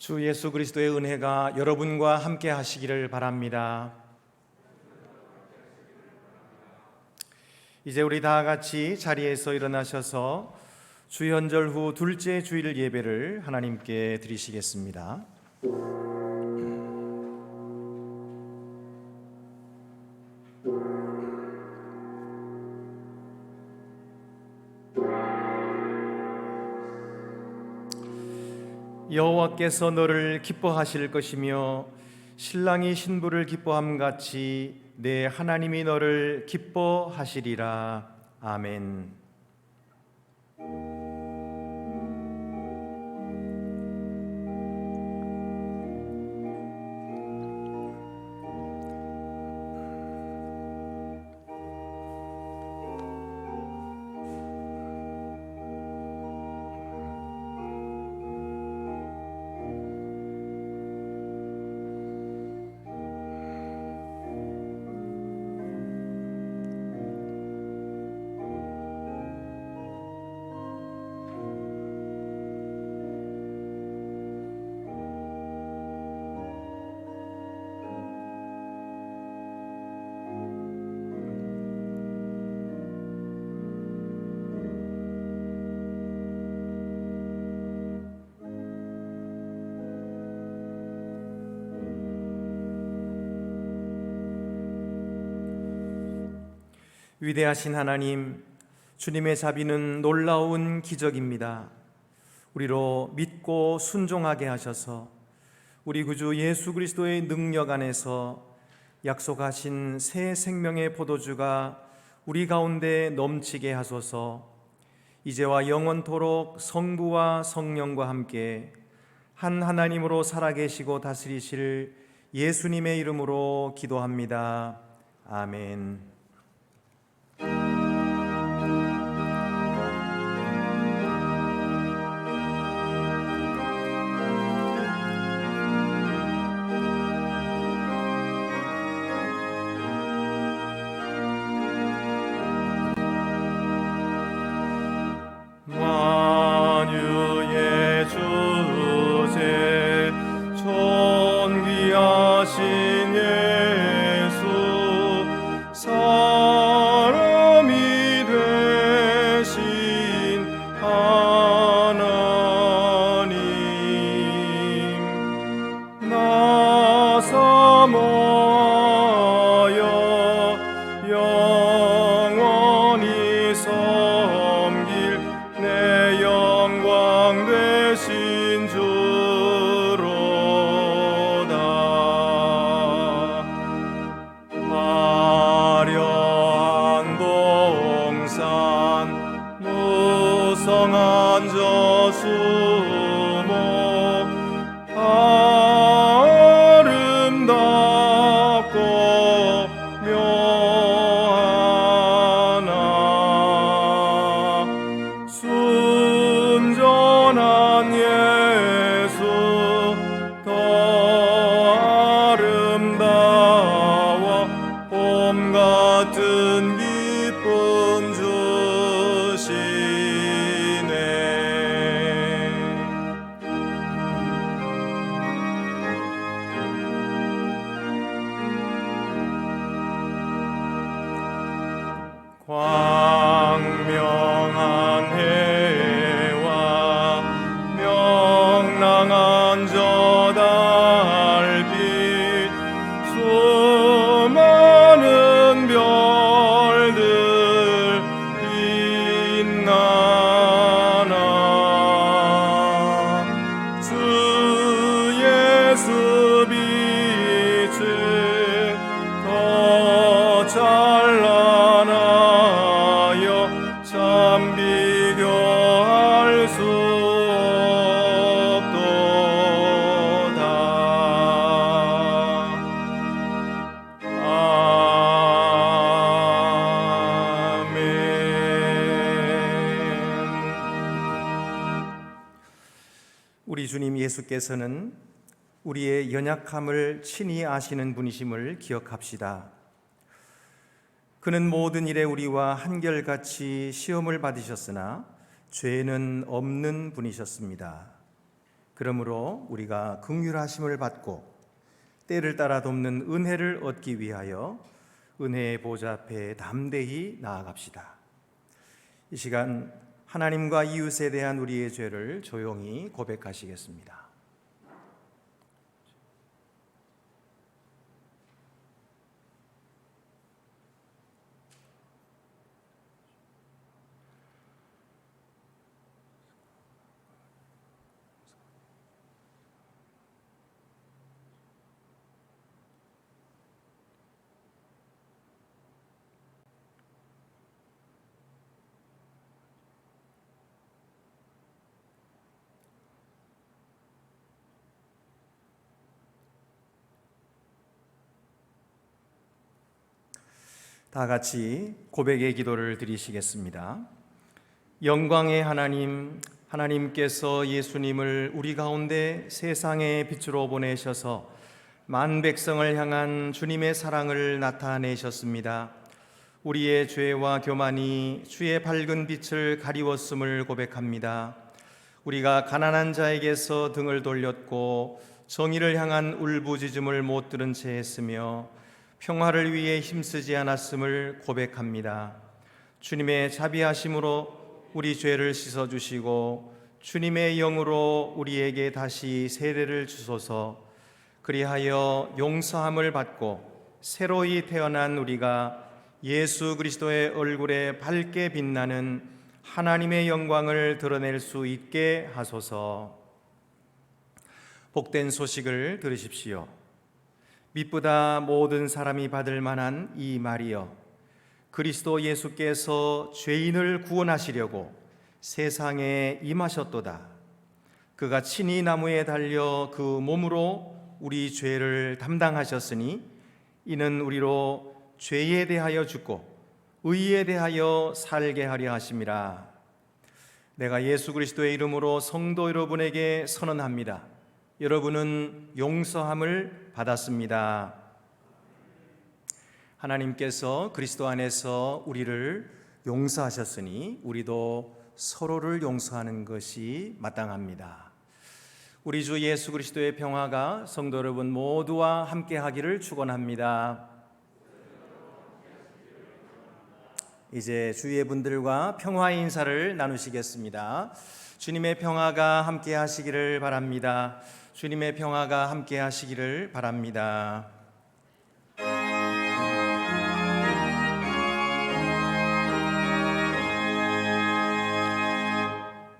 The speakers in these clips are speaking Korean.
주 예수 그리스도의 은혜가 여러분과 함께 하시기를 바랍니다. 이제 우리 다 같이 자리에서 일어나셔서 주연절 후 둘째 주일 예배를 하나님께 드리시겠습니다. 여호와께서 너를 기뻐하실 것이며 신랑이 신부를 기뻐함 같이 내 하나님이 너를 기뻐하시리라. 아멘. 위대하신 하나님, 주님의 자비는 놀라운 기적입니다. 우리로 믿고 순종하게 하셔서 우리 구주 예수 그리스도의 능력 안에서 약속하신 새 생명의 포도주가 우리 가운데 넘치게 하소서. 이제와 영원토록 성부와 성령과 함께 한 하나님으로 살아계시고 다스리실 예수님의 이름으로 기도합니다. 아멘. 우리 주님 예수께서는 우리의 연약함을 친히 아시는 분이심을 기억합시다. 그는 모든 일에 우리와 한결같이 시험을 받으셨으나 죄는 없는 분이셨습니다. 그러므로 우리가 긍휼하심을 받고 때를 따라 돕는 은혜를 얻기 위하여 은혜의 보좌 앞에 담대히 나아갑시다. 이 시간 하나님과 이웃에 대한 우리의 죄를 조용히 고백하시겠습니다. 다 같이 고백의 기도를 드리시겠습니다. 영광의 하나님, 하나님께서 예수님을 우리 가운데 세상의 빛으로 보내셔서 만 백성을 향한 주님의 사랑을 나타내셨습니다. 우리의 죄와 교만이 주의 밝은 빛을 가리웠음을 고백합니다. 우리가 가난한 자에게서 등을 돌렸고 정의를 향한 울부짖음을 못 들은 채 했으며 평화를 위해 힘쓰지 않았음을 고백합니다. 주님의 자비하심으로 우리 죄를 씻어주시고 주님의 영으로 우리에게 다시 세례를 주소서. 그리하여 용서함을 받고 새로이 태어난 우리가 예수 그리스도의 얼굴에 밝게 빛나는 하나님의 영광을 드러낼 수 있게 하소서. 복된 소식을 들으십시오. 빛보다 모든 사람이 받을 만한 이 말이여, 그리스도 예수께서 죄인을 구원하시려고 세상에 임하셨도다. 그가 친히 나무에 달려 그 몸으로 우리 죄를 담당하셨으니 이는 우리로 죄에 대하여 죽고 의에 대하여 살게 하려 하심이라. 내가 예수 그리스도의 이름으로 성도 여러분에게 선언합니다. 여러분은 용서함을 받았습니다. 하나님께서 그리스도 안에서 우리를 용서하셨으니 우리도 서로를 용서하는 것이 마땅합니다. 우리 주 예수 그리스도의 평화가 성도 여러분 모두와 함께 하기를 축원합니다. 이제 주위의 분들과 평화의 인사를 나누시겠습니다. 주님의 평화가 함께 하시기를 바랍니다. 주님의 평화가 함께 하시기를 바랍니다.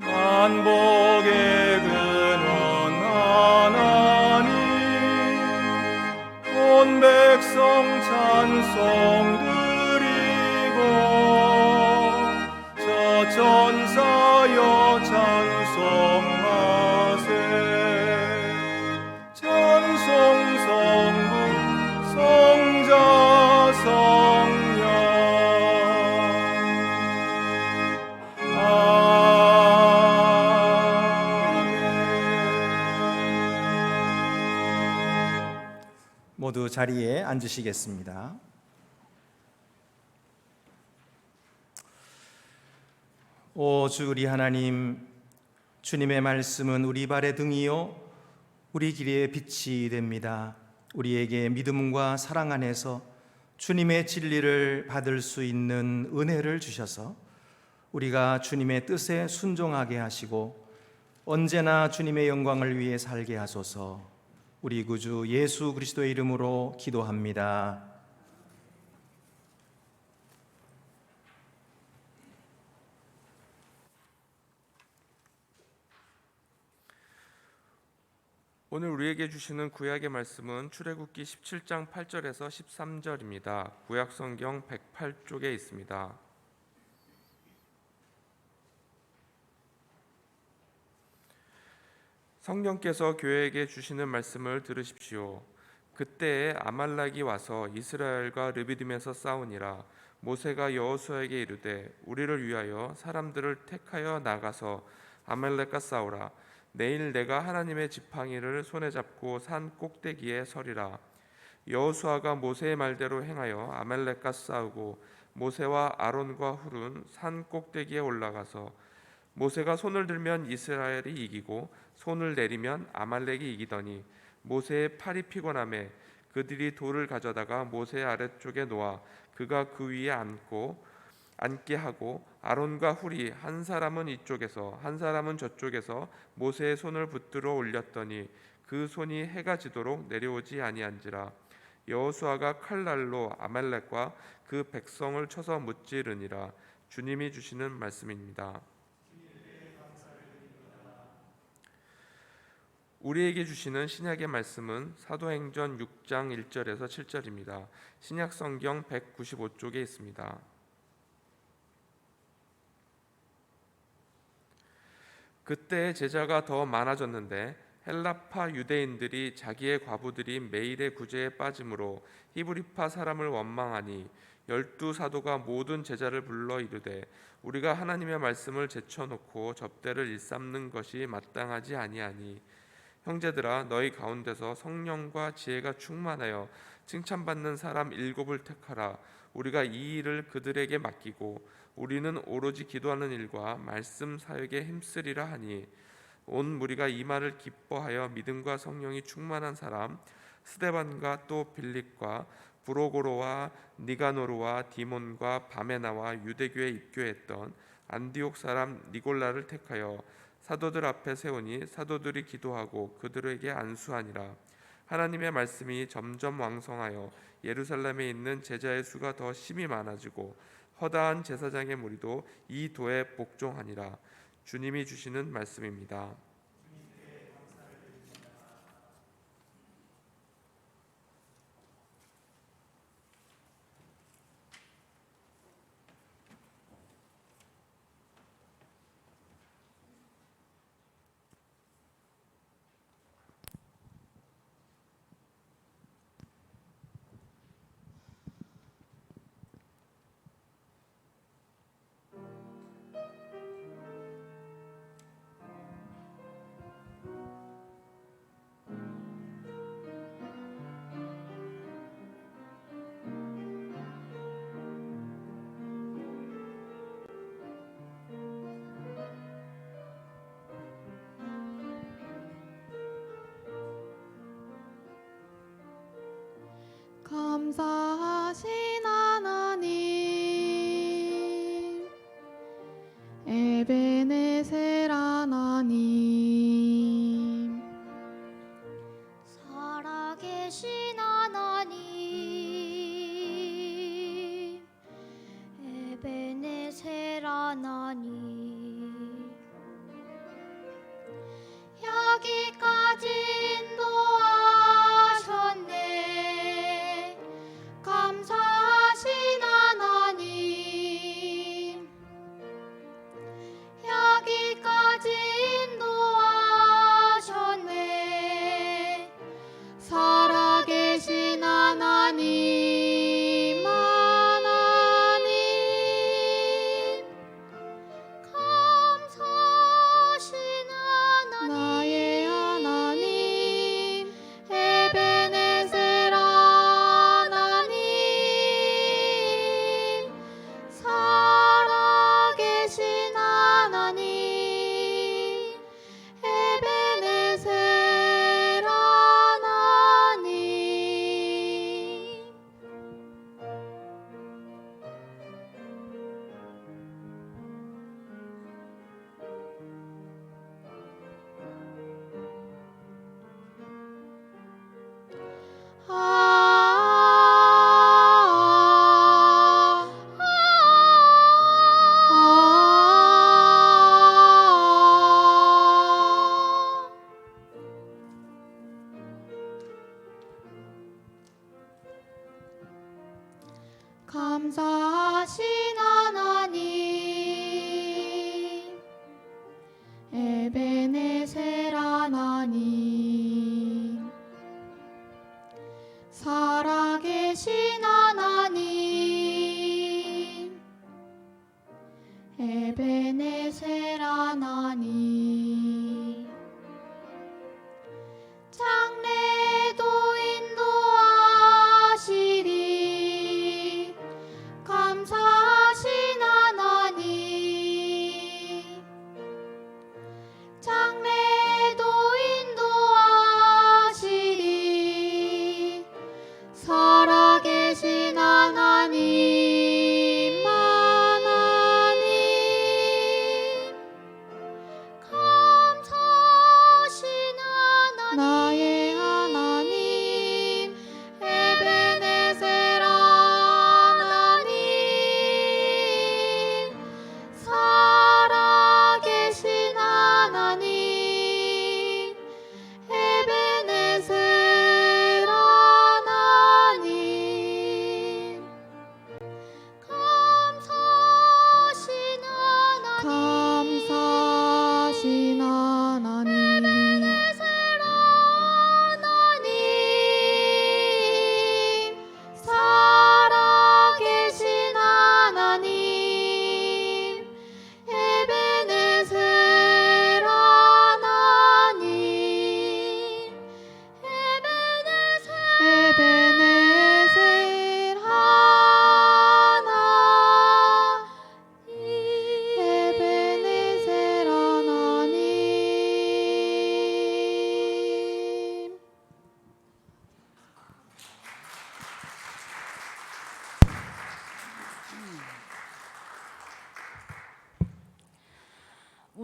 만복의 근원 하나님, 온 백성 찬송 드리고 저 천사여 찬송하세. 찬송 성부 성자 성령 아멘. 모두 자리에 앉으시겠습니다. 오 주 우리 하나님, 주님의 말씀은 우리 발의 등이요 우리 길의 빛이 됩니다. 우리에게 믿음과 사랑 안에서 주님의 진리를 받을 수 있는 은혜를 주셔서 우리가 주님의 뜻에 순종하게 하시고 언제나 주님의 영광을 위해 살게 하소서. 우리 구주 예수 그리스도의 이름으로 기도합니다. 오늘 우리에게 주시는 구약의 말씀은 출애굽기 17장 8절에서 13절입니다. 구약 성경 108쪽에 있습니다. 성령께서 교회에게 주시는 말씀을 들으십시오. 그때에 아말렉이 와서 이스라엘과 르비딤에서 싸우니라. 모세가 여호수아에게 이르되 우리를 위하여 사람들을 택하여 나가서 아말렉과 싸우라. 내일 내가 하나님의 지팡이를 손에 잡고 산 꼭대기에 서리라. 여호수아가 모세의 말대로 행하여 아말렉과 싸우고 모세와 아론과 훌은 산 꼭대기에 올라가서 모세가 손을 들면 이스라엘이 이기고 손을 내리면 아말렉이 이기더니 모세의 팔이 피곤함에 그들이 돌을 가져다가 모세 아래쪽에 놓아 그가 그 위에 앉게 하고 아론과 훌이 한 사람은 이쪽에서 한 사람은 저쪽에서 모세의 손을 붙들어 올렸더니 그 손이 해가 지도록 내려오지 아니한지라. 여호수아가 칼날로 아말렉과 그 백성을 쳐서 무찌르니라. 주님이 주시는 말씀입니다. 우리에게 주시는 신약의 말씀은 사도행전 6장 1절에서 7절입니다. 신약 성경 195쪽에 있습니다. 그때 제자가 더 많아졌는데 헬라파 유대인들이 자기의 과부들이 매일의 구제에 빠짐으로 히브리파 사람을 원망하니 12사도가 모든 제자를 불러 이르되 우리가 하나님의 말씀을 제쳐놓고 접대를 일삼는 것이 마땅하지 아니하니 형제들아 너희 가운데서 성령과 지혜가 충만하여 칭찬받는 사람 7을 택하라. 우리가 이 일을 그들에게 맡기고 우리는 오로지 기도하는 일과 말씀 사역에 힘쓰리라 하니 온 무리가 이 말을 기뻐하여 믿음과 성령이 충만한 사람 스데반과 또 빌립과 브로고로와 니가노르와 디몬과 바메나와 유대교에 입교했던 안디옥 사람 니골라를 택하여 사도들 앞에 세우니 사도들이 기도하고 그들에게 안수하니라. 하나님의 말씀이 점점 왕성하여 예루살렘에 있는 제자의 수가 더 심히 많아지고 허다한 제사장의 무리도 이 도에 복종하니라. 주님이 주시는 말씀입니다. 감사하신 하나님, 에베네셀 하나님, 살아계신 하나님, 에베네셀 하나님, 여기까지 인도하셨네. 감사하신 하나님, 여기까지 인도하셨네. 살아계신 하나님, 하나님, 감사하신 하나님, 나의 하나님, 에베네셀 하나님, 살아계신 하나님, 에베네셀 하나님. 감사하신 하나님, 에베네셀 하나님, 살아계신 하나님, 에베네셀 하나님, 장래도 인도하시리. 감사하신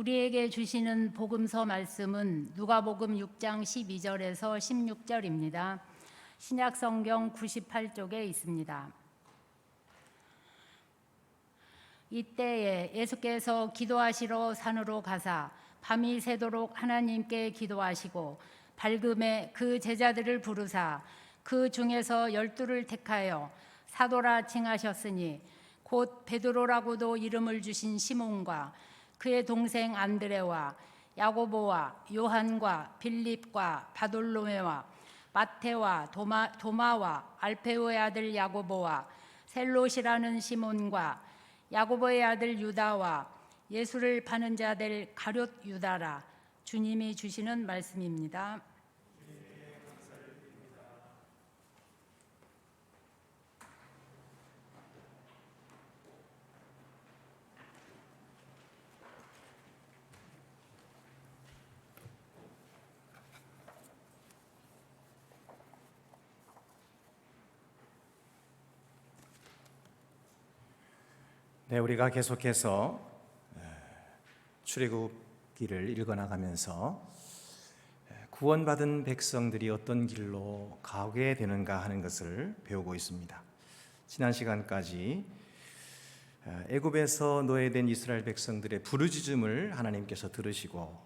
우리에게 주시는 복음서 말씀은 누가복음 6장 12절에서 16절입니다. 신약 성경 98쪽에 있습니다. 이때에 예수께서 기도하시러 산으로 가사 밤이 새도록 하나님께 기도하시고 밝음에 그 제자들을 부르사 그 중에서 12를 택하여 사도라 칭하셨으니 곧 베드로라고도 이름을 주신 시몬과 그의 동생 안드레와 야고보와 요한과 빌립과 바돌로메와 마테와 도마와 알페오의 아들 야고보와 셀롯이라는 시몬과 야고보의 아들 유다와 예수를 파는 자 될 가룟 유다라. 주님이 주시는 말씀입니다. 네, 우리가 계속해서 출애굽기를 읽어나가면서 구원받은 백성들이 어떤 길로 가게 되는가 하는 것을 배우고 있습니다. 지난 시간까지 애굽에서 노예된 이스라엘 백성들의 부르짖음을 하나님께서 들으시고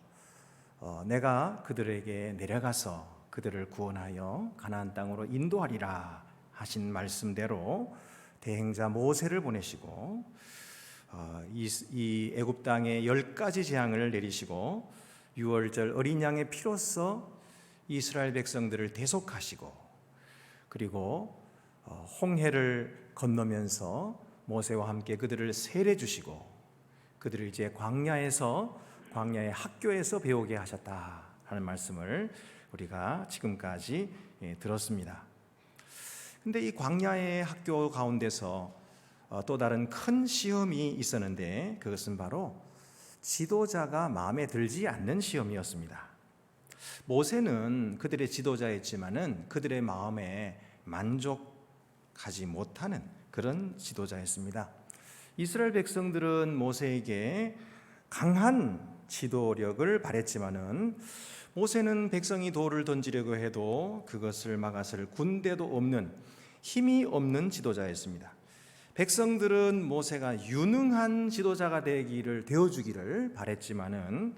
내가 그들에게 내려가서 그들을 구원하여 가나안 땅으로 인도하리라 하신 말씀대로 대행자 모세를 보내시고 이 애굽 땅에 10가지 재앙을 내리시고 유월절 어린 양의 피로써 이스라엘 백성들을 대속하시고 그리고 홍해를 건너면서 모세와 함께 그들을 세례 주시고 그들을 이제 광야의 학교에서 배우게 하셨다 하는 말씀을 우리가 지금까지 들었습니다. 근데 이 광야의 학교 가운데서 또 다른 큰 시험이 있었는데 그것은 바로 지도자가 마음에 들지 않는 시험이었습니다. 모세는 그들의 지도자였지만은 그들의 마음에 만족하지 못하는 그런 지도자였습니다. 이스라엘 백성들은 모세에게 강한 지도력을 바랬지만은 모세는 백성이 돌을 던지려고 해도 그것을 막아설 군대도 없는 힘이 없는 지도자였습니다. 백성들은 모세가 유능한 지도자가 되어주기를 바랬지만은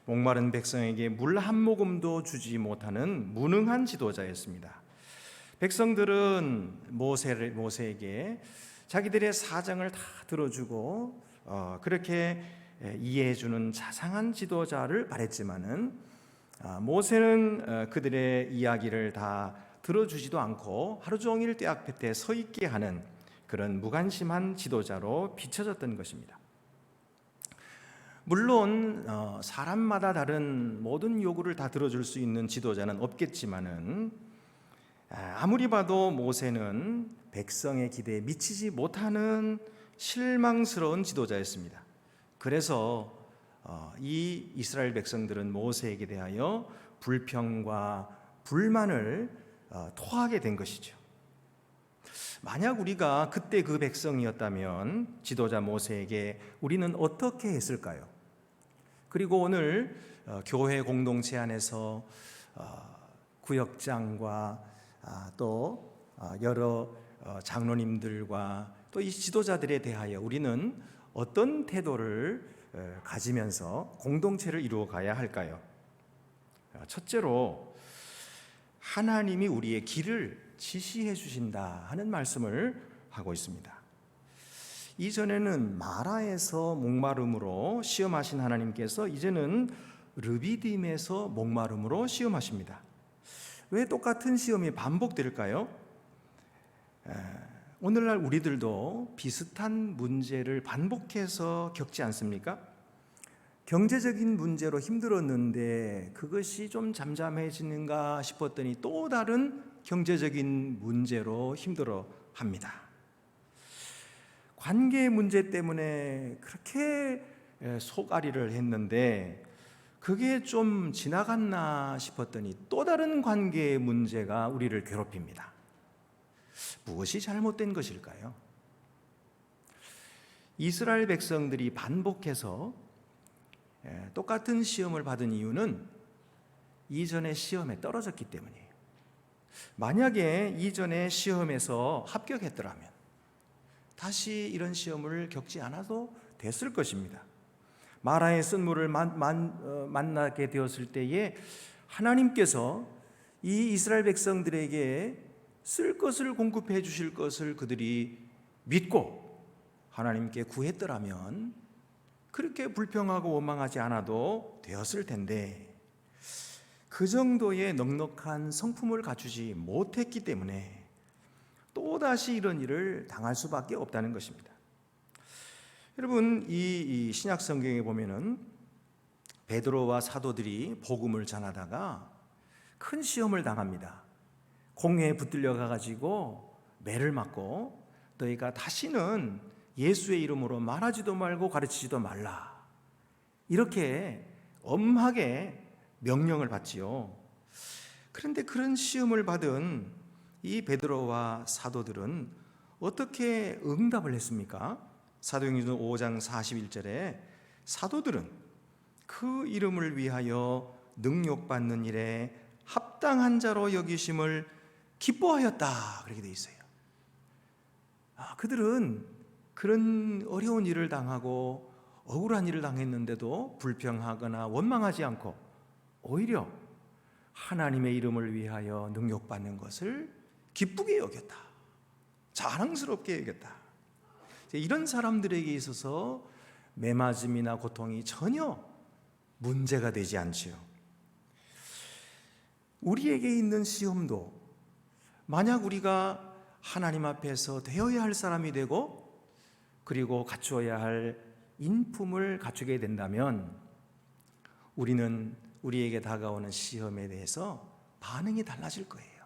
목마른 백성에게 물 한 모금도 주지 못하는 무능한 지도자였습니다. 백성들은 모세에게 자기들의 사정을 다 들어주고 그렇게 이해해주는 자상한 지도자를 바랬지만은 모세는 그들의 이야기를 다 들어주지도 않고 하루 종일 떼 앞에 서 있게 하는 그런 무관심한 지도자로 비춰졌던 것입니다. 물론 사람마다 다른 모든 요구를 다 들어줄 수 있는 지도자는 없겠지만은 아무리 봐도 모세는 백성의 기대에 미치지 못하는 실망스러운 지도자였습니다. 그래서 이 이스라엘 백성들은 모세에게 대하여 불평과 불만을 토하게 된 것이죠. 만약 우리가 그때 그 백성이었다면 지도자 모세에게 우리는 어떻게 했을까요? 그리고 오늘 교회 공동체 안에서 구역장과 또 여러 장로님들과 또 이 지도자들에 대하여 우리는 어떤 태도를 가지면서 공동체를 이루어 가야 할까요? 첫째로 하나님이 우리의 길을 지시해 주신다 하는 말씀을 하고 있습니다. 이전에는 마라에서 목마름으로 시험하신 하나님께서 이제는 르비딤에서 목마름으로 시험하십니다. 왜 똑같은 시험이 반복될까요? 오늘날 우리들도 비슷한 문제를 반복해서 겪지 않습니까? 경제적인 문제로 힘들었는데 그것이 좀 잠잠해지는가 싶었더니 또 다른 경제적인 문제로 힘들어 합니다. 관계 문제 때문에 그렇게 속앓이를 했는데 그게 좀 지나갔나 싶었더니 또 다른 관계의 문제가 우리를 괴롭힙니다. 무엇이 잘못된 것일까요? 이스라엘 백성들이 반복해서 똑같은 시험을 받은 이유는 이전의 시험에 떨어졌기 때문이에요. 만약에 이전의 시험에서 합격했더라면 다시 이런 시험을 겪지 않아도 됐을 것입니다. 마라의 쓴물을 만나게 되었을 때에 하나님께서 이 이스라엘 백성들에게 쓸 것을 공급해 주실 것을 그들이 믿고 하나님께 구했더라면 그렇게 불평하고 원망하지 않아도 되었을 텐데 그 정도의 넉넉한 성품을 갖추지 못했기 때문에 또다시 이런 일을 당할 수밖에 없다는 것입니다. 여러분, 이 신약 성경에 보면은 베드로와 사도들이 복음을 전하다가 큰 시험을 당합니다. 공회에 붙들려 가지고 매를 맞고 너희가 다시는 예수의 이름으로 말하지도 말고 가르치지도 말라, 이렇게 엄하게 명령을 받지요. 그런데 그런 시험을 받은 이 베드로와 사도들은 어떻게 응답을 했습니까? 사도행전 5장 41절에 사도들은 그 이름을 위하여 능욕받는 일에 합당한 자로 여기심을 기뻐하였다, 그렇게 돼 있어요. 그들은 그런 어려운 일을 당하고 억울한 일을 당했는데도 불평하거나 원망하지 않고 오히려 하나님의 이름을 위하여 능욕받는 것을 기쁘게 여겼다, 자랑스럽게 여겼다. 이런 사람들에게 있어서 매맞음이나 고통이 전혀 문제가 되지 않지요. 우리에게 있는 시험도 만약 우리가 하나님 앞에서 되어야 할 사람이 되고 그리고 갖추어야 할 인품을 갖추게 된다면 우리는 우리에게 다가오는 시험에 대해서 반응이 달라질 거예요.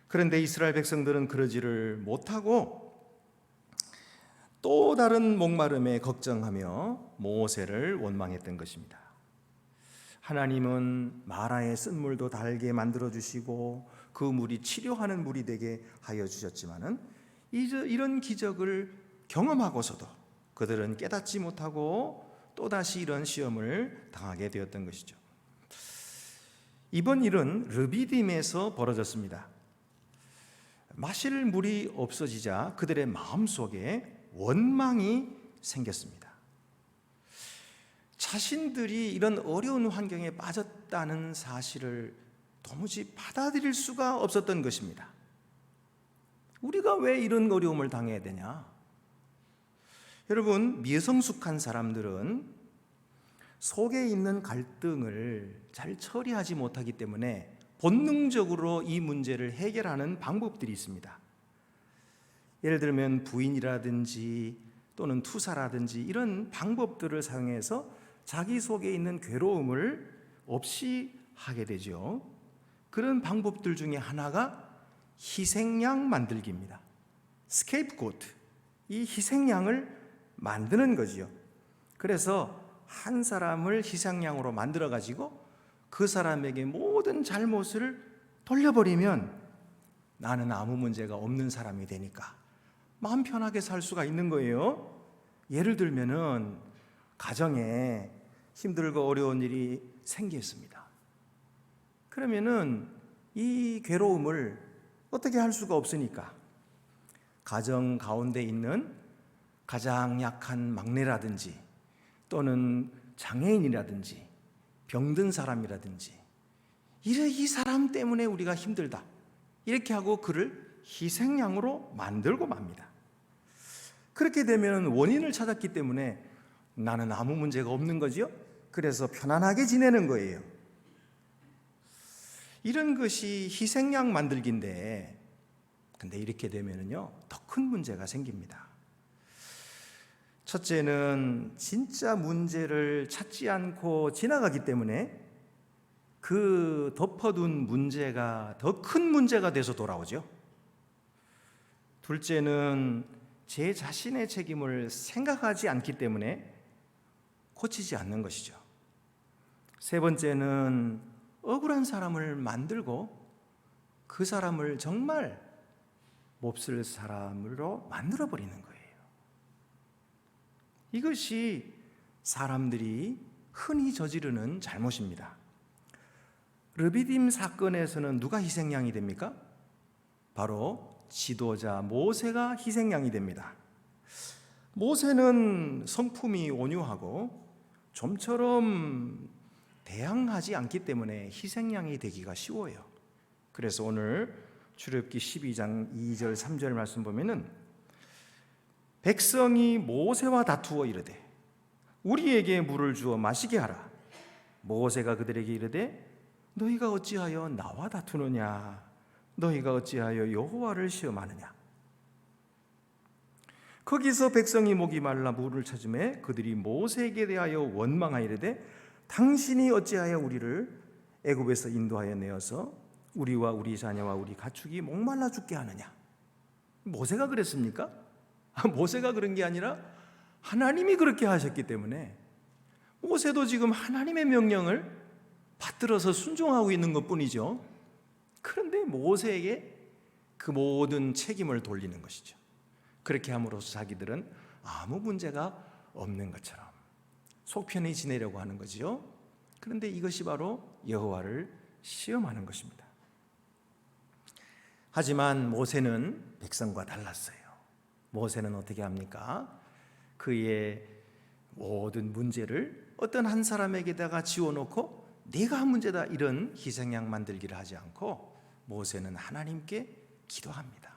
그런데 이스라엘 백성들은 그러지를 못하고 또 다른 목마름에 걱정하며 모세를 원망했던 것입니다. 하나님은 마라의 쓴물도 달게 만들어 주시고 그 물이 치료하는 물이 되게 하여 주셨지만은 이런 기적을 경험하고서도 그들은 깨닫지 못하고 또다시 이런 시험을 당하게 되었던 것이죠. 이번 일은 르비딤에서 벌어졌습니다. 마실 물이 없어지자 그들의 마음속에 원망이 생겼습니다. 자신들이 이런 어려운 환경에 빠졌다는 사실을 도무지 받아들일 수가 없었던 것입니다. 우리가 왜 이런 어려움을 당해야 되냐? 여러분, 미성숙한 사람들은 속에 있는 갈등을 잘 처리하지 못하기 때문에 본능적으로 이 문제를 해결하는 방법들이 있습니다. 예를 들면 부인이라든지 또는 투사라든지 이런 방법들을 사용해서 자기 속에 있는 괴로움을 없이 하게 되죠. 그런 방법들 중에 하나가 희생양 만들기입니다. 스케이프고트, 이 희생양을 만드는 거지요. 그래서 한 사람을 희생양으로 만들어 가지고 그 사람에게 모든 잘못을 돌려버리면 나는 아무 문제가 없는 사람이 되니까 마음 편하게 살 수가 있는 거예요. 예를 들면은 가정에 힘들고 어려운 일이 생겼습니다. 그러면은 이 괴로움을 어떻게 할 수가 없으니까 가정 가운데 있는 가장 약한 막내라든지 또는 장애인이라든지 병든 사람이라든지 이 사람 때문에 우리가 힘들다, 이렇게 하고 그를 희생양으로 만들고 맙니다. 그렇게 되면 원인을 찾았기 때문에 나는 아무 문제가 없는 거지요. 그래서 편안하게 지내는 거예요. 이런 것이 희생양 만들기인데, 근데 이렇게 되면요 더 큰 문제가 생깁니다. 첫째는 진짜 문제를 찾지 않고 지나가기 때문에 그 덮어둔 문제가 더 큰 문제가 돼서 돌아오죠. 둘째는 제 자신의 책임을 생각하지 않기 때문에 고치지 않는 것이죠. 세 번째는 억울한 사람을 만들고 그 사람을 정말 몹쓸 사람으로 만들어버리는 거예요. 이것이 사람들이 흔히 저지르는 잘못입니다. 르비딤 사건에서는 누가 희생양이 됩니까? 바로 지도자 모세가 희생양이 됩니다. 모세는 성품이 온유하고 좀처럼 대항하지 않기 때문에 희생양이 되기가 쉬워요. 그래서 오늘 출애굽기 12장 2절 3절 말씀 보면은 백성이 모세와 다투어 이르되 우리에게 물을 주어 마시게 하라. 모세가 그들에게 이르되 너희가 어찌하여 나와 다투느냐? 너희가 어찌하여 여호와를 시험하느냐? 거기서 백성이 목이 말라 물을 찾음에 그들이 모세에게 대하여 원망하이르되 당신이 어찌하여 우리를 애굽에서 인도하여 내어서 우리와 우리 자녀와 우리 가축이 목말라 죽게 하느냐? 모세가 그랬습니까? 모세가 그런 게 아니라 하나님이 그렇게 하셨기 때문에 모세도 지금 하나님의 명령을 받들어서 순종하고 있는 것뿐이죠. 그런데 모세에게 그 모든 책임을 돌리는 것이죠. 그렇게 함으로써 자기들은 아무 문제가 없는 것처럼 속 편히 지내려고 하는 거지요. 그런데 이것이 바로 여호와를 시험하는 것입니다. 하지만 모세는 백성과 달랐어요. 모세는 어떻게 합니까? 그의 모든 문제를 어떤 한 사람에게다가 지워놓고 네가 한 문제다 이런 희생양 만들기를 하지 않고 모세는 하나님께 기도합니다.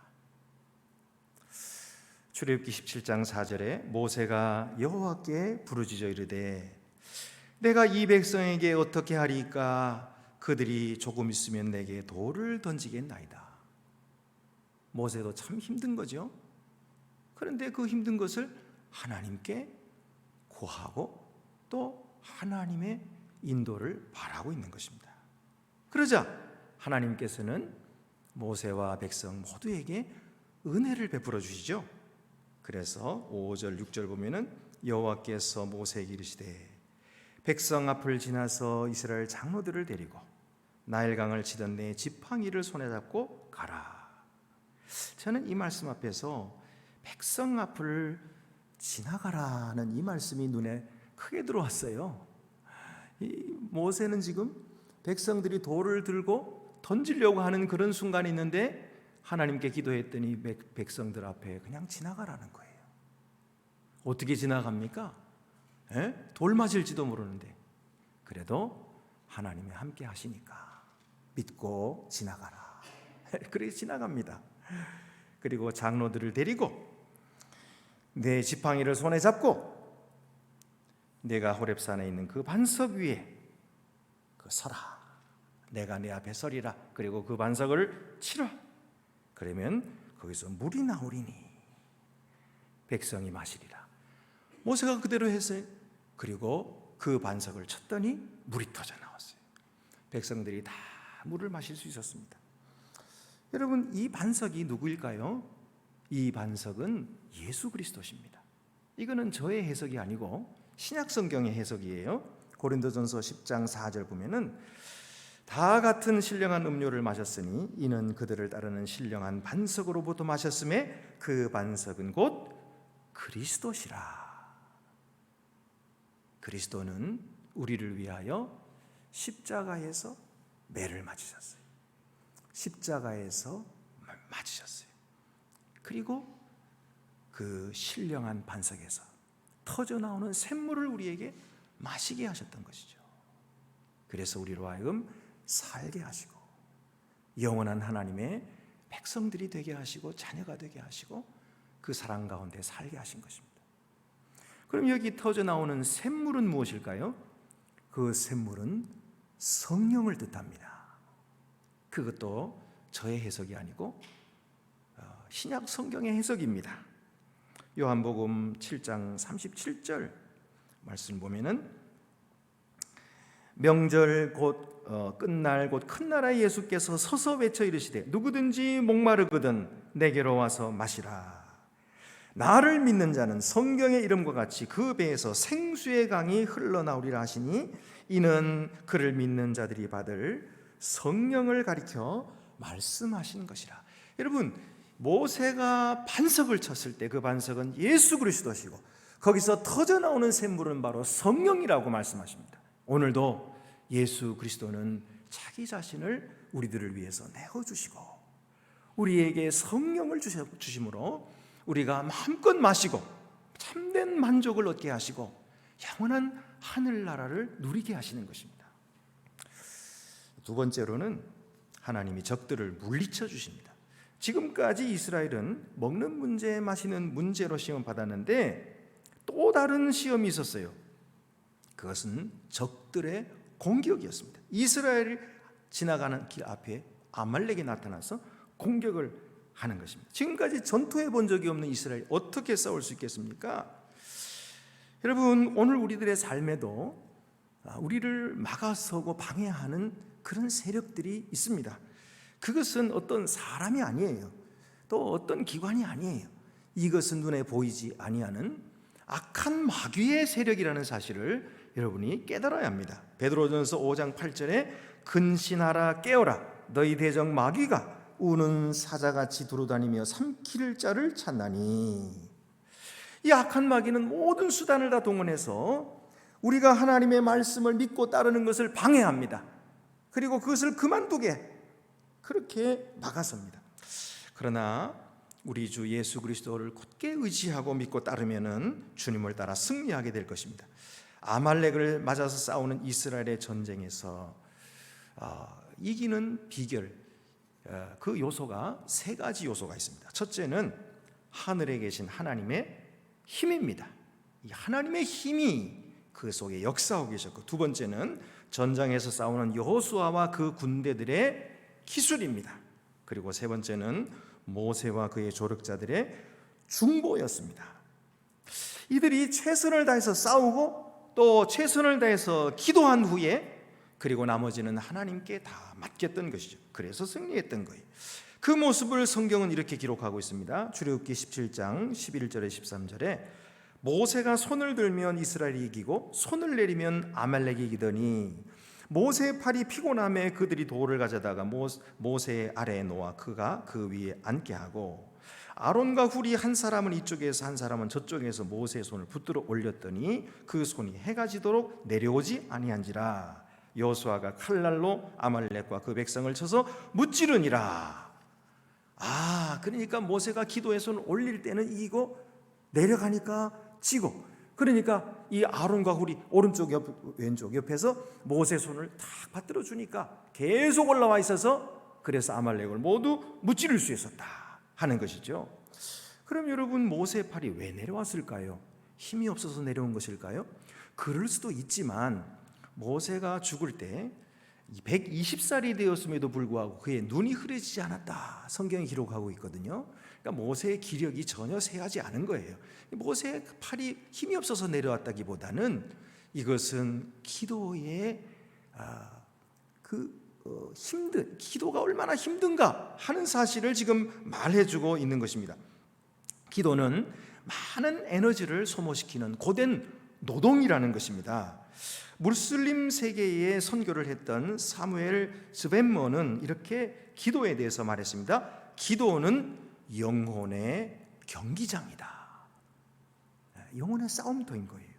출애굽기 17장 4절에 모세가 여호와께 부르짖어 이르되 내가 이 백성에게 어떻게 하리까? 그들이 조금 있으면 내게 돌을 던지겠나이다. 모세도 참 힘든 거죠. 그런데 그 힘든 것을 하나님께 구하고 또 하나님의 인도를 바라고 있는 것입니다. 그러자 하나님께서는 모세와 백성 모두에게 은혜를 베풀어 주시죠. 그래서 5절 6절 보면은 여호와께서 모세에게 이르시되 백성 앞을 지나서 이스라엘 장로들을 데리고 나일강을 치던 내 지팡이를 손에 잡고 가라. 저는 이 말씀 앞에서 백성 앞을 지나가라는 이 말씀이 눈에 크게 들어왔어요. 이 모세는 지금 백성들이 돌을 들고 던지려고 하는 그런 순간이 있는데 하나님께 기도했더니 백성들 앞에 그냥 지나가라는 거예요. 어떻게 지나갑니까? 돌 맞을지도 모르는데 그래도 하나님이 함께 하시니까 믿고 지나가라. 그래 지나갑니다. 그리고 장로들을 데리고 내 지팡이를 손에 잡고 내가 호렙산에 있는 그 반석 위에 서라. 내가 내 앞에 서리라. 그리고 그 반석을 치라. 그러면 거기서 물이 나오리니 백성이 마시리라. 모세가 그대로 했어요. 그리고 그 반석을 쳤더니 물이 터져 나왔어요. 백성들이 다 물을 마실 수 있었습니다. 여러분, 이 반석이 누구일까요? 이 반석은 예수 그리스도십니다. 이거는 저의 해석이 아니고 신약 성경의 해석이에요. 고린도전서 10장 4절 보면은 다 같은 신령한 음료를 마셨으니 이는 그들을 따르는 신령한 반석으로부터 마셨음에 그 반석은 곧 그리스도시라. 그리스도는 우리를 위하여 십자가에서 매를 맞으셨어요. 십자가에서 맞으셨어요. 그리고 그 신령한 반석에서 터져 나오는 샘물을 우리에게 마시게 하셨던 것이죠. 그래서 우리로 하여금 살게 하시고 영원한 하나님의 백성들이 되게 하시고 자녀가 되게 하시고 그 사랑 가운데 살게 하신 것입니다. 그럼 여기 터져 나오는 샘물은 무엇일까요? 그 샘물은 성령을 뜻합니다. 그것도 저의 해석이 아니고 신약 성경의 해석입니다. 요한복음 7장 37절 말씀 보면은 명절 곧 끝날 곧 큰 나라의 예수께서 서서 외쳐 이르시되 누구든지 목마르거든 내게로 와서 마시라. 나를 믿는 자는 성경의 이름과 같이 그 배에서 생수의 강이 흘러나오리라 하시니 이는 그를 믿는 자들이 받을 성령을 가리켜 말씀하신 것이라. 여러분, 모세가 반석을 쳤을 때 그 반석은 예수 그리스도시고 거기서 터져나오는 샘물은 바로 성령이라고 말씀하십니다. 오늘도 예수 그리스도는 자기 자신을 우리들을 위해서 내어주시고 우리에게 성령을 주심으로 우리가 마음껏 마시고 참된 만족을 얻게 하시고 영원한 하늘나라를 누리게 하시는 것입니다. 두 번째로는 하나님이 적들을 물리쳐 주십니다. 지금까지 이스라엘은 먹는 문제, 마시는 문제로 시험 받았는데 또 다른 시험이 있었어요. 그것은 적들의 공격이었습니다. 이스라엘이 지나가는 길 앞에 아말렉이 나타나서 공격을 하는 것입니다. 지금까지 전투해 본 적이 없는 이스라엘이 어떻게 싸울 수 있겠습니까? 여러분, 오늘 우리들의 삶에도 우리를 막아서고 방해하는 그런 세력들이 있습니다. 그것은 어떤 사람이 아니에요. 또 어떤 기관이 아니에요. 이것은 눈에 보이지 아니하는 악한 마귀의 세력이라는 사실을 여러분이 깨달아야 합니다. 베드로전서 5장 8절에 근신하라 깨어라 너희 대적 마귀가 우는 사자같이 두루다니며 삼킬 자를 찾나니. 이 악한 마귀는 모든 수단을 다 동원해서 우리가 하나님의 말씀을 믿고 따르는 것을 방해합니다. 그리고 그것을 그만두게 그렇게 막아섭니다. 그러나 우리 주 예수 그리스도를 굳게 의지하고 믿고 따르면은 주님을 따라 승리하게 될 것입니다. 아말렉을 맞아서 싸우는 이스라엘의 전쟁에서 이기는 비결, 그 요소가 세 가지 요소가 있습니다. 첫째는 하늘에 계신 하나님의 힘입니다. 이 하나님의 힘이 그 속에 역사하고 계셨고, 두 번째는 전장에서 싸우는 여호수아와 그 군대들의 기술입니다. 그리고 세 번째는 모세와 그의 조력자들의 중보였습니다. 이들이 최선을 다해서 싸우고 또 최선을 다해서 기도한 후에 그리고 나머지는 하나님께 다 맡겼던 것이죠. 그래서 승리했던 거예요. 그 모습을 성경은 이렇게 기록하고 있습니다. 출애굽기 17장 11절에 13절에 모세가 손을 들면 이스라엘이 이기고 손을 내리면 아말렉이 이기더니 모세의 팔이 피곤함에 그들이 돌을 가져다가 모세의 아래에 놓아 그가 그 위에 앉게 하고 아론과 훌이 한 사람은 이쪽에서 한 사람은 저쪽에서 모세의 손을 붙들어 올렸더니 그 손이 해가 지도록 내려오지 아니한지라. 여호수아가 칼날로 아말렉과 그 백성을 쳐서 무찌르니라. 그러니까 모세가 기도의 손을 올릴 때는 이기고 내려가니까 지고, 그러니까 이 아론과 훌이 오른쪽 왼쪽 옆에서 모세 손을 탁 받들어 주니까 계속 올라와 있어서 그래서 아말렉을 모두 무찌를 수 있었다 하는 것이죠. 그럼 여러분, 모세의 팔이 왜 내려왔을까요? 힘이 없어서 내려온 것일까요? 그럴 수도 있지만 모세가 죽을 때 120살이 되었음에도 불구하고 그의 눈이 흐려지지 않았다 성경이 기록하고 있거든요. 그러니까 모세의 기력이 전혀 쇠하지 않은 거예요. 모세의 팔이 힘이 없어서 내려왔다기보다는 이것은 기도의 기도가 얼마나 힘든가 하는 사실을 지금 말해주고 있는 것입니다. 기도는 많은 에너지를 소모시키는 고된 노동이라는 것입니다. 무슬림 세계에 선교를 했던 사무엘 스벤머는 이렇게 기도에 대해서 말했습니다. 기도는 영혼의 경기장이다. 영혼의 싸움터인 거예요.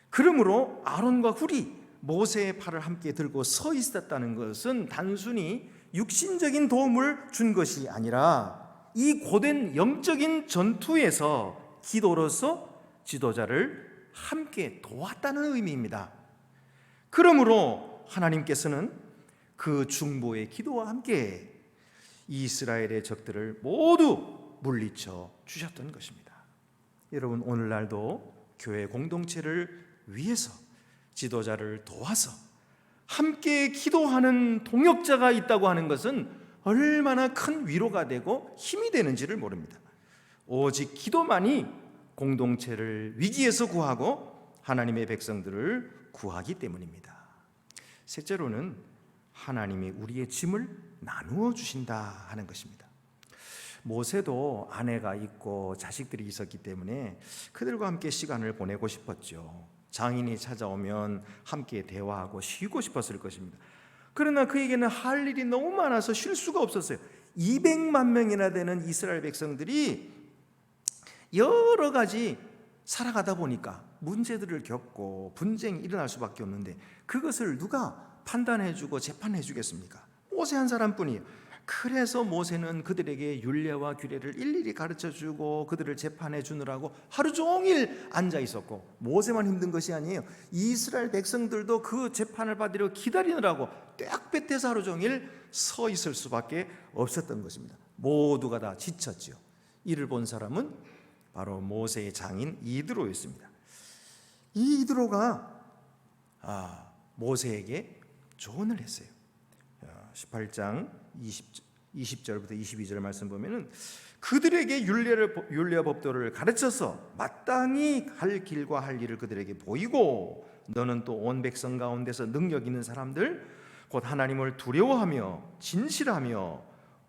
그러므로 아론과 훌이 모세의 팔을 함께 들고 서 있었다는 것은 단순히 육신적인 도움을 준 것이 아니라 이 고된 영적인 전투에서 기도로서 지도자를 함께 도왔다는 의미입니다. 그러므로 하나님께서는 그 중보의 기도와 함께 이스라엘의 적들을 모두 물리쳐 주셨던 것입니다. 여러분, 오늘날도 교회 공동체를 위해서 지도자를 도와서 함께 기도하는 동역자가 있다고 하는 것은 얼마나 큰 위로가 되고 힘이 되는지를 모릅니다. 오직 기도만이 공동체를 위기에서 구하고 하나님의 백성들을 구하기 때문입니다. 셋째로는 하나님이 우리의 짐을 나누어 주신다 하는 것입니다. 모세도 아내가 있고 자식들이 있었기 때문에 그들과 함께 시간을 보내고 싶었죠. 장인이 찾아오면 함께 대화하고 쉬고 싶었을 것입니다. 그러나 그에게는 할 일이 너무 많아서 쉴 수가 없었어요. 200만 명이나 되는 이스라엘 백성들이 여러 가지 살아가다 보니까 문제들을 겪고 분쟁이 일어날 수밖에 없는데 그것을 누가 판단해주고 재판해주겠습니까? 모세 한 사람뿐이에요. 그래서 모세는 그들에게 율례와 규례를 일일이 가르쳐주고 그들을 재판해 주느라고 하루 종일 앉아 있었고, 모세만 힘든 것이 아니에요. 이스라엘 백성들도 그 재판을 받으려 기다리느라고 떼약볕에서 하루 종일 서 있을 수밖에 없었던 것입니다. 모두가 다 지쳤지요. 이를 본 사람은 바로 모세의 장인 이드로였습니다. 이 이드로가 모세에게 조언을 했어요. 18장 20절부터 22절 말씀 보면은 그들에게 율례와 법도를 가르쳐서 마땅히 할 길과 할 일을 그들에게 보이고, 너는 또 온 백성 가운데서 능력 있는 사람들 곧 하나님을 두려워하며 진실하며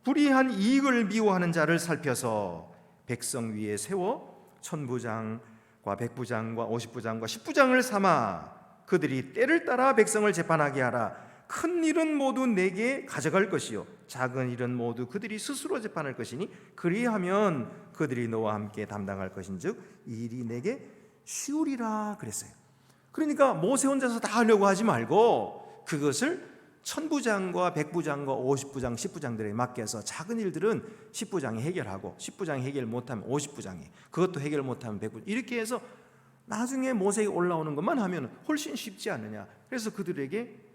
불의한 이익을 미워하는 자를 살펴서 백성 위에 세워 천부장과 백부장과 50부장과 10부장을 삼아 그들이 때를 따라 백성을 재판하게 하라. 큰 일은 모두 내게 가져갈 것이요 작은 일은 모두 그들이 스스로 재판할 것이니 그리하면 그들이 너와 함께 담당할 것인즉 이 일이 내게 쉬우리라 그랬어요. 그러니까 모세 혼자서 다 하려고 하지 말고 그것을 천부장과 백부장과 50부장 10부장들에게 맡겨서 작은 일들은 10부장이 해결하고 10부장이 해결 못하면 50부장이, 그것도 해결 못하면 100부장, 이렇게 해서 나중에 모세가 올라오는 것만 하면 훨씬 쉽지 않느냐. 그래서 그들에게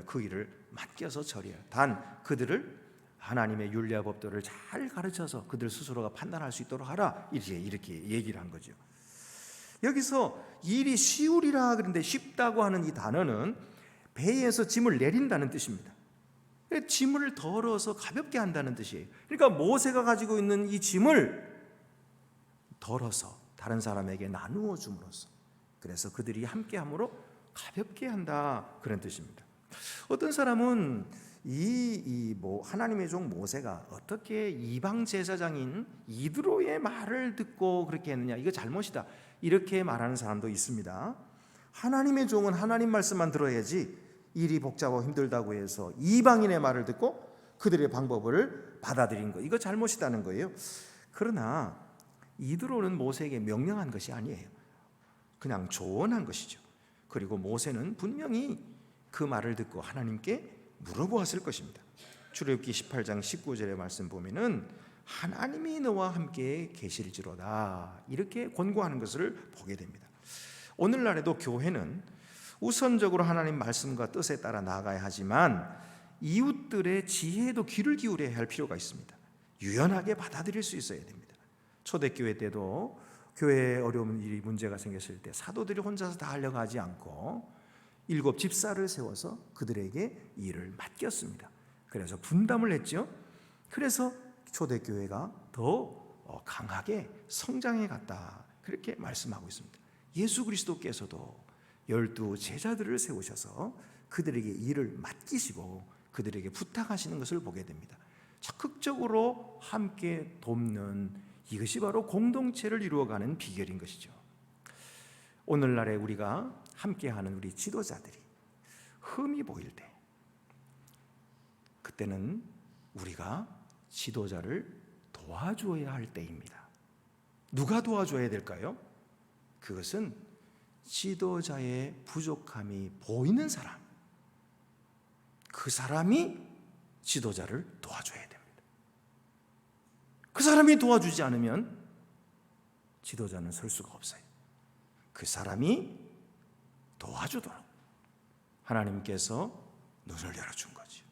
그 일을 맡겨서 처리해요. 단 그들을 하나님의 율례와 법도를 잘 가르쳐서 그들 스스로가 판단할 수 있도록 하라, 이렇게 얘기를 한 거죠. 여기서 일이 쉬우리라 그런데 쉽다고 하는 이 단어는 배에서 짐을 내린다는 뜻입니다. 짐을 덜어서 가볍게 한다는 뜻이에요. 그러니까 모세가 가지고 있는 이 짐을 덜어서 다른 사람에게 나누어 줌으로써, 그래서 그들이 함께함으로 가볍게 한다, 그런 뜻입니다. 어떤 사람은 하나님의 종 모세가 어떻게 이방 제사장인 이드로의 말을 듣고 그렇게 했느냐, 이거 잘못이다, 이렇게 말하는 사람도 있습니다. 하나님의 종은 하나님 말씀만 들어야지 일이 복잡하고 힘들다고 해서 이방인의 말을 듣고 그들의 방법을 받아들인 거, 이거 잘못이다는 거예요. 그러나 이드로는 모세에게 명령한 것이 아니에요. 그냥 조언한 것이죠. 그리고 모세는 분명히 그 말을 듣고 하나님께 물어보았을 것입니다. 출애굽기 18장 19절의 말씀 보면은 하나님이 너와 함께 계실지로다, 이렇게 권고하는 것을 보게 됩니다. 오늘날에도 교회는 우선적으로 하나님 말씀과 뜻에 따라 나아가야 하지만 이웃들의 지혜에도 귀를 기울여야 할 필요가 있습니다. 유연하게 받아들일 수 있어야 됩니다. 초대교회 때도 교회에 어려운 일이 문제가 생겼을 때 사도들이 혼자서 다 하려고 하지 않고 7 집사를 세워서 그들에게 일을 맡겼습니다. 그래서 분담을 했죠. 그래서 초대교회가 더 강하게 성장해 갔다, 그렇게 말씀하고 있습니다. 예수 그리스도께서도 12 제자들을 세우셔서 그들에게 일을 맡기시고 그들에게 부탁하시는 것을 보게 됩니다. 적극적으로 함께 돕는, 이것이 바로 공동체를 이루어가는 비결인 것이죠. 오늘날에 우리가 함께하는 우리 지도자들이 흠이 보일 때, 그때는 우리가 지도자를 도와줘야 할 때입니다. 누가 도와줘야 될까요? 그것은 지도자의 부족함이 보이는 사람, 그 사람이 지도자를 도와줘야 됩니다. 그 사람이 도와주지 않으면 지도자는 설 수가 없어요. 그 사람이 도와주도록 하나님께서 눈을 열어준 거죠.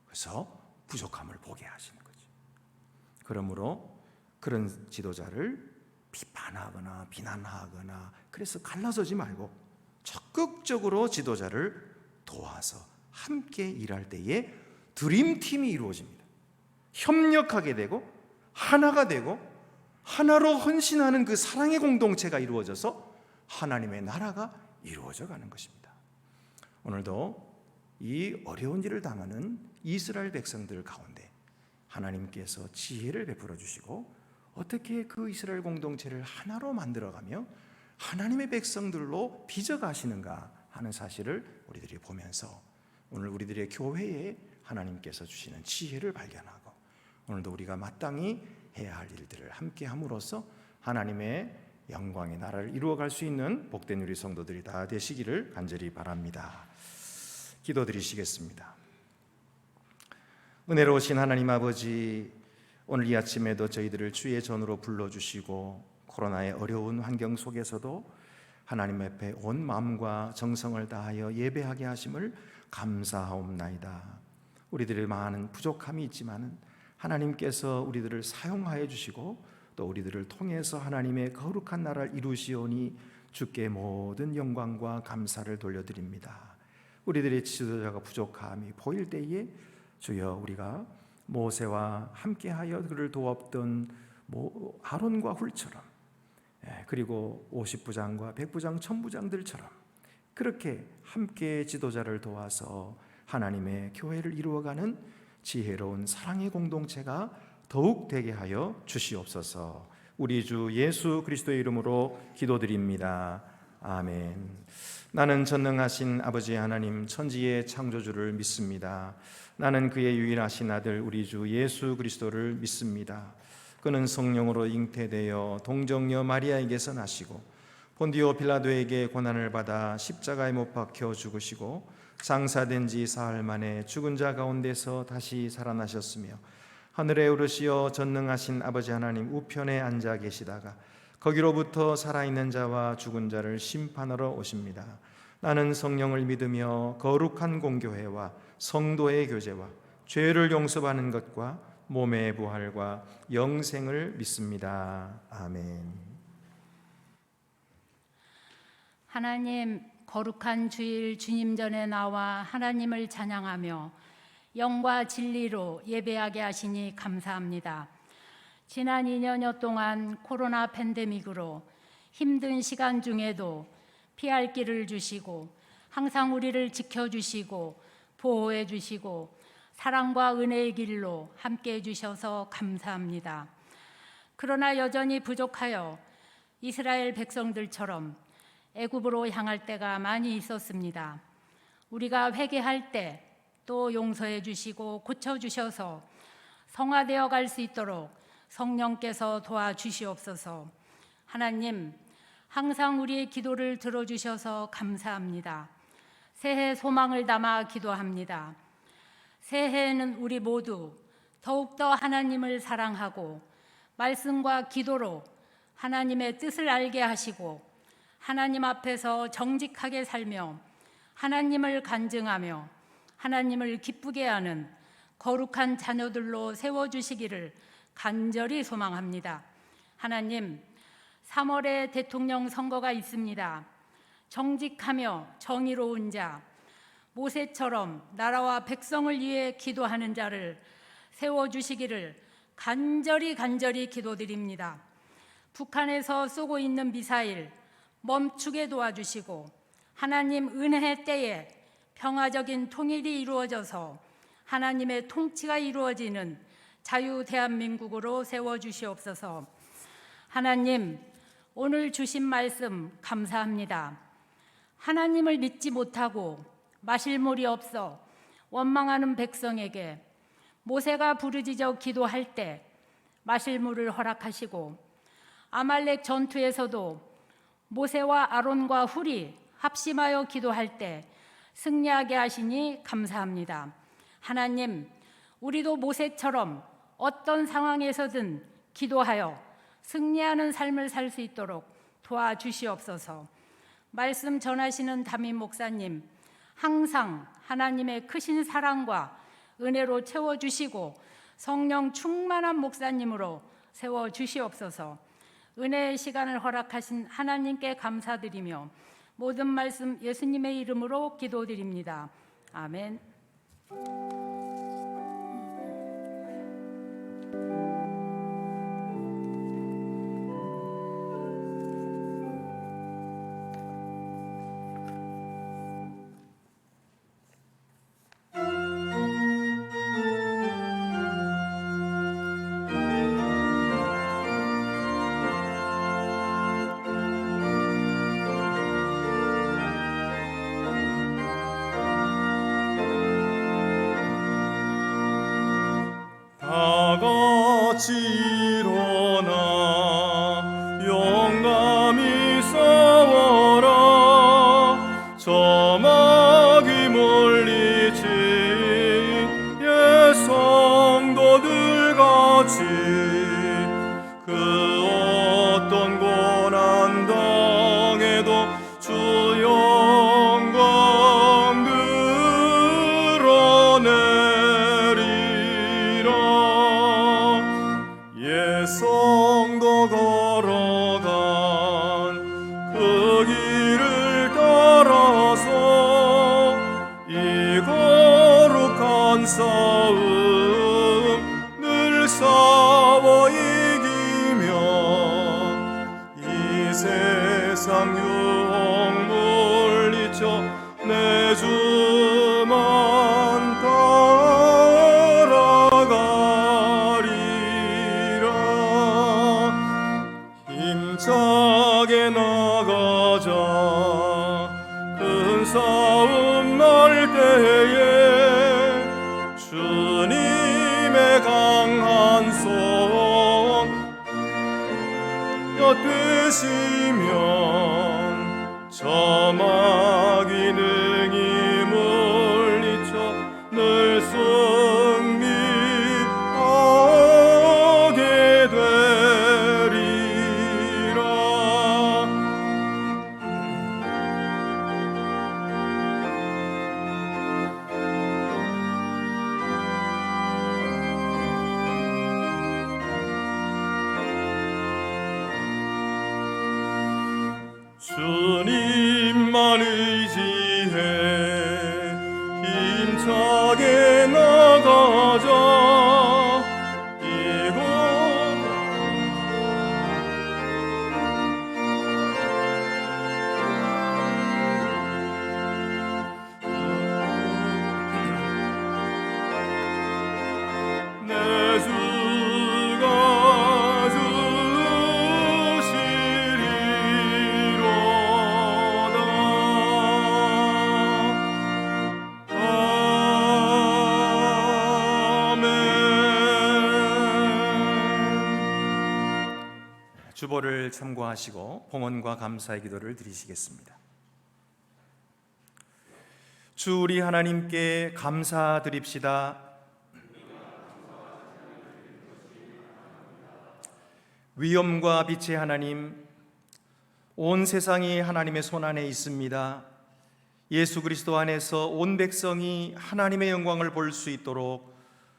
그래서 부족함을 보게 하시는 거죠. 그러므로 그런 지도자를 비판하거나 비난하거나 그래서 갈라서지 말고 적극적으로 지도자를 도와서 함께 일할 때에 드림팀이 이루어집니다. 협력하게 되고 하나가 되고 하나로 헌신하는 그 사랑의 공동체가 이루어져서 하나님의 나라가 이루어져 가는 것입니다. 오늘도 이 어려운 일을 당하는 이스라엘 백성들 가운데 하나님께서 지혜를 베풀어 주시고 어떻게 그 이스라엘 공동체를 하나로 만들어가며 하나님의 백성들로 빚어가시는가 하는 사실을 우리들이 보면서 오늘 우리들의 교회에 하나님께서 주시는 지혜를 발견하고 오늘도 우리가 마땅히 해야 할 일들을 함께 함으로써 하나님의 영광의 나라를 이루어갈 수 있는 복된 우리 성도들이 다 되시기를 간절히 바랍니다. 기도드리시겠습니다. 은혜로우신 하나님 아버지, 오늘 이 아침에도 저희들을 주의 전으로 불러주시고 코로나의 어려운 환경 속에서도 하나님 앞에 온 마음과 정성을 다하여 예배하게 하심을 감사하옵나이다. 우리들의 많은 부족함이 있지만 하나님께서 우리들을 사용하여 주시고 또 우리들을 통해서 하나님의 거룩한 나라를 이루시오니 주께 모든 영광과 감사를 돌려드립니다. 우리들의 지도자가 부족함이 보일 때에 주여 우리가 모세와 함께하여 그를 도왔던 아론과 훌처럼, 그리고 50부장과 100부장, 1000부장들처럼 그렇게 함께 지도자를 도와서 하나님의 교회를 이루어가는 지혜로운 사랑의 공동체가 더욱 되게 하여 주시옵소서. 우리 주 예수 그리스도의 이름으로 기도드립니다. 아멘. 나는 전능하신 아버지 하나님 천지의 창조주를 믿습니다. 나는 그의 유일하신 아들 우리 주 예수 그리스도를 믿습니다. 그는 성령으로 잉태되어 동정녀 마리아에게서 나시고 본디오 빌라도에게 고난을 받아 십자가에 못 박혀 죽으시고 장사된 지 사흘 만에 죽은 자 가운데서 다시 살아나셨으며 하늘에 오르시어 전능하신 아버지 하나님 우편에 앉아 계시다가 거기로부터 살아있는 자와 죽은 자를 심판하러 오십니다. 나는 성령을 믿으며 거룩한 공교회와 성도의 교제와 죄를 용서받는 것과 몸의 부활과 영생을 믿습니다. 아멘. 하나님, 거룩한 주일 주님 전에 나와 하나님을 찬양하며 영과 진리로 예배하게 하시니 감사합니다. 지난 2년여 동안 코로나 팬데믹으로 힘든 시간 중에도 피할 길을 주시고 항상 우리를 지켜주시고 보호해 주시고 사랑과 은혜의 길로 함께해 주셔서 감사합니다. 그러나 여전히 부족하여 이스라엘 백성들처럼 애굽으로 향할 때가 많이 있었습니다. 우리가 회개할 때 또 용서해 주시고 고쳐 주셔서 성화되어 갈 수 있도록 성령께서 도와주시옵소서. 하나님, 항상 우리의 기도를 들어주셔서 감사합니다. 새해 소망을 담아 기도합니다. 새해에는 우리 모두 더욱더 하나님을 사랑하고 말씀과 기도로 하나님의 뜻을 알게 하시고 하나님 앞에서 정직하게 살며 하나님을 간증하며 하나님을 기쁘게 하는 거룩한 자녀들로 세워주시기를 간절히 소망합니다. 하나님, 3월에 대통령 선거가 있습니다. 정직하며 정의로운 자, 모세처럼 나라와 백성을 위해 기도하는 자를 세워주시기를 간절히 기도드립니다. 북한에서 쏘고 있는 미사일 멈추게 도와주시고 하나님 은혜의 때에 평화적인 통일이 이루어져서 하나님의 통치가 이루어지는 자유 대한민국으로 세워주시옵소서. 하나님, 오늘 주신 말씀 감사합니다. 하나님을 믿지 못하고 마실 물이 없어 원망하는 백성에게 모세가 부르짖어 기도할 때 마실 물을 허락하시고 아말렉 전투에서도 모세와 아론과 훌이 합심하여 기도할 때 승리하게 하시니 감사합니다. 하나님, 우리도 모세처럼 어떤 상황에서든 기도하여 승리하는 삶을 살 수 있도록 도와주시옵소서. 말씀 전하시는 담임 목사님, 항상 하나님의 크신 사랑과 은혜로 채워주시고 성령 충만한 목사님으로 세워주시옵소서. 은혜의 시간을 허락하신 하나님께 감사드리며 모든 말씀 예수님의 이름으로 기도드립니다. 아멘. 다 같이 일어나 영광 백성도 걸어간 그 길을 따라서 이 거룩한 싸움 늘 싸워 이기며 이 세상 유혹 물리쳐 내 주만 따라가리라. 힘차게 나가자 큰 싸움 날 때에 주님의 강한 손 곁되시면 저 마귀 능히 물리쳐 늘 승리하게 되리라. 주님만 의지해 힘차게 나가자. 이곳 내 주가 주보를 참고하시고 봉헌과 감사의 기도를 드리시겠습니다. 주 우리 하나님께 감사드립시다. 위엄과 빛의 하나님, 온 세상이 하나님의 손안에 있습니다. 예수 그리스도 안에서 온 백성이 하나님의 영광을 볼 수 있도록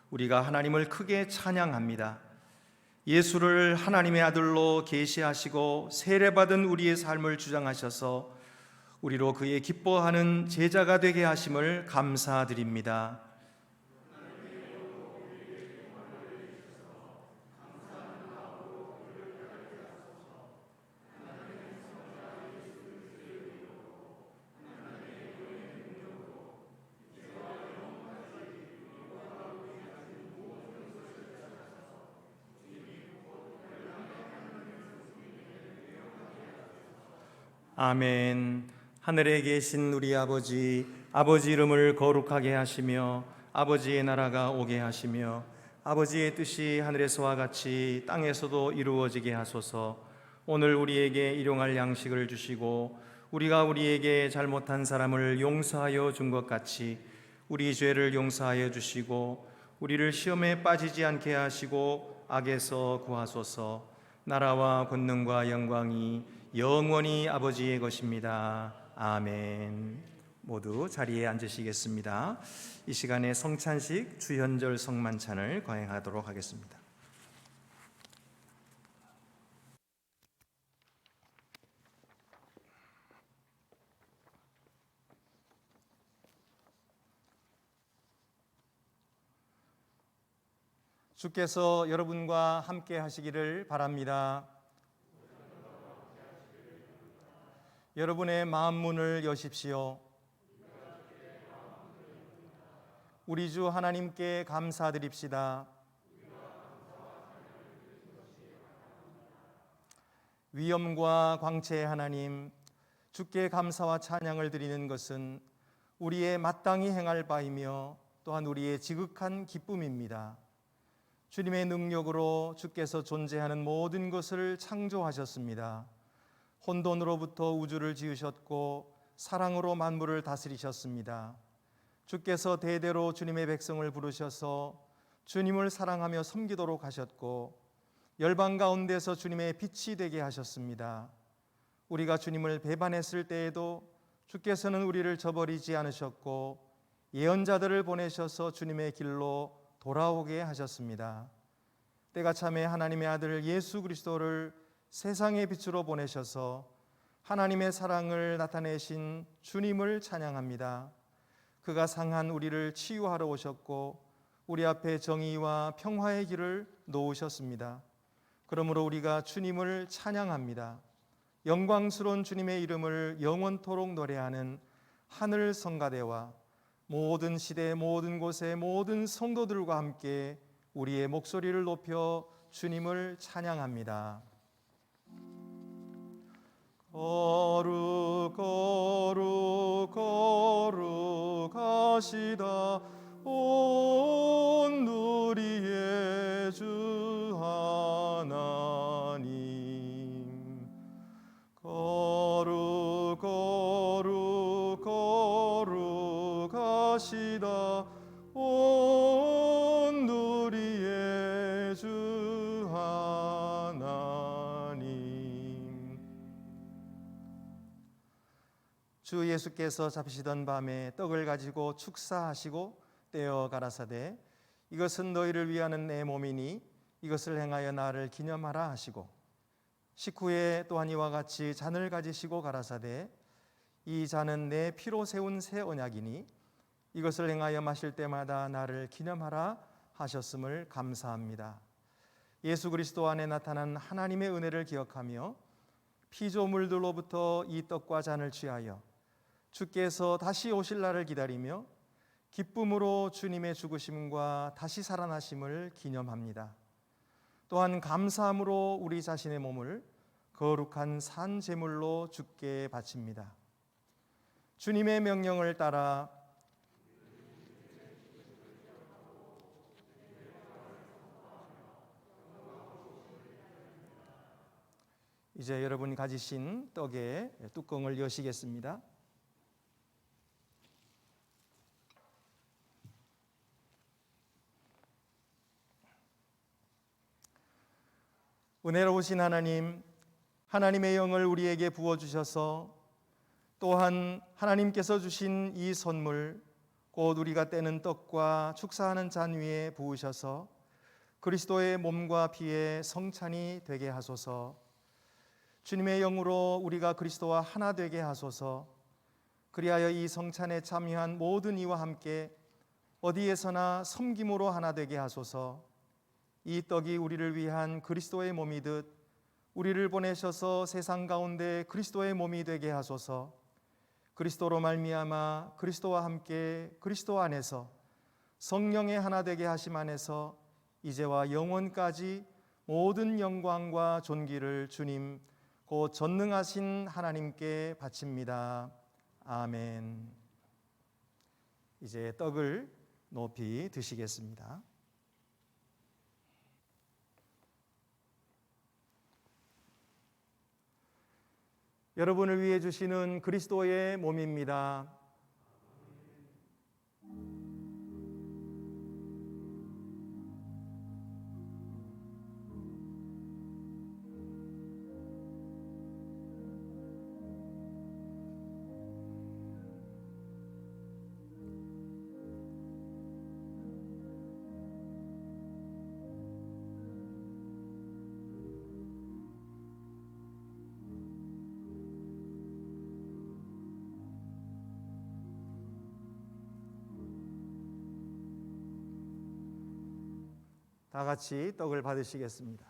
우리가 하나님을 크게 찬양합니다. 예수를 하나님의 아들로 계시하시고 세례받은 우리의 삶을 주장하셔서 우리로 그의 기뻐하는 제자가 되게 하심을 감사드립니다. 아멘. 하늘에 계신 우리 아버지 이름을 거룩하게 하시며 아버지의 나라가 오게 하시며 아버지의 뜻이 하늘에서와 같이 땅에서도 이루어지게 하소서. 오늘 우리에게 일용할 양식을 주시고 우리가 우리에게 잘못한 사람을 용서하여 준 것 같이 우리 죄를 용서하여 주시고 우리를 시험에 빠지지 않게 하시고 악에서 구하소서. 나라와 권능과 영광이 영원히 아버지의 것입니다. 아멘. 모두 자리에 앉으시겠습니다. 이 시간에 성찬식 주현절 성만찬을 거행하도록 하겠습니다. 주께서 여러분과 함께 하시기를 바랍니다. 여러분의 마음 문을 여십시오. 우리 주 하나님께 감사드립시다. 위엄과 광채의 하나님, 주께 감사와 찬양을 드리는 것은 우리의 마땅히 행할 바이며 또한 우리의 지극한 기쁨입니다. 주님의 능력으로 주께서 존재하는 모든 것을 창조하셨습니다. 혼돈으로부터 우주를 지으셨고 사랑으로 만물을 다스리셨습니다. 주께서 대대로 주님의 백성을 부르셔서 주님을 사랑하며 섬기도록 하셨고 열방 가운데서 주님의 빛이 되게 하셨습니다. 우리가 주님을 배반했을 때에도 주께서는 우리를 저버리지 않으셨고 예언자들을 보내셔서 주님의 길로 돌아오게 하셨습니다. 때가 참에 하나님의 아들 예수 그리스도를 세상의 빛으로 보내셔서 하나님의 사랑을 나타내신 주님을 찬양합니다. 그가 상한 우리를 치유하러 오셨고 우리 앞에 정의와 평화의 길을 놓으셨습니다. 그러므로 우리가 주님을 찬양합니다. 영광스러운 주님의 이름을 영원토록 노래하는 하늘 성가대와 모든 시대 모든 곳의 모든 성도들과 함께 우리의 목소리를 높여 주님을 찬양합니다. 거룩 거룩 거룩하시다 온 누리의 주 하나님. 거룩 거룩 거룩하시다 온 누리의 주 하나님. 주 예수께서 잡히시던 밤에 떡을 가지고 축사하시고 떼어 가라사대 이것은 너희를 위하는 내 몸이니 이것을 행하여 나를 기념하라 하시고 식후에 또한 이와 같이 잔을 가지시고 가라사대 이 잔은 내 피로 세운 새 언약이니 이것을 행하여 마실 때마다 나를 기념하라 하셨음을 감사합니다. 예수 그리스도 안에 나타난 하나님의 은혜를 기억하며 피조물들로부터 이 떡과 잔을 취하여 주께서 다시 오실 날을 기다리며 기쁨으로 주님의 죽으심과 다시 살아나심을 기념합니다. 또한 감사함으로 우리 자신의 몸을 거룩한 산 제물로 주께 바칩니다. 주님의 명령을 따라 이제 여러분이 가지신 떡의 뚜껑을 여시겠습니다. 은혜로우신 하나님, 하나님의 영을 우리에게 부어주셔서 또한 하나님께서 주신 이 선물 곧 우리가 떼는 떡과 축사하는 잔 위에 부으셔서 그리스도의 몸과 피의 성찬이 되게 하소서. 주님의 영으로 우리가 그리스도와 하나 되게 하소서. 그리하여 이 성찬에 참여한 모든 이와 함께 어디에서나 섬김으로 하나 되게 하소서. 이 떡이 우리를 위한 그리스도의 몸이듯 우리를 보내셔서 세상 가운데 그리스도의 몸이 되게 하소서. 그리스도로 말미암아 그리스도와 함께 그리스도 안에서 성령의 하나 되게 하심 안에서 이제와 영원까지 모든 영광과 존귀를 주님 곧 전능하신 하나님께 바칩니다. 아멘. 이제 떡을 높이 드시겠습니다. 여러분을 위해 주시는 그리스도의 몸입니다. 다 같이 떡을 받으시겠습니다.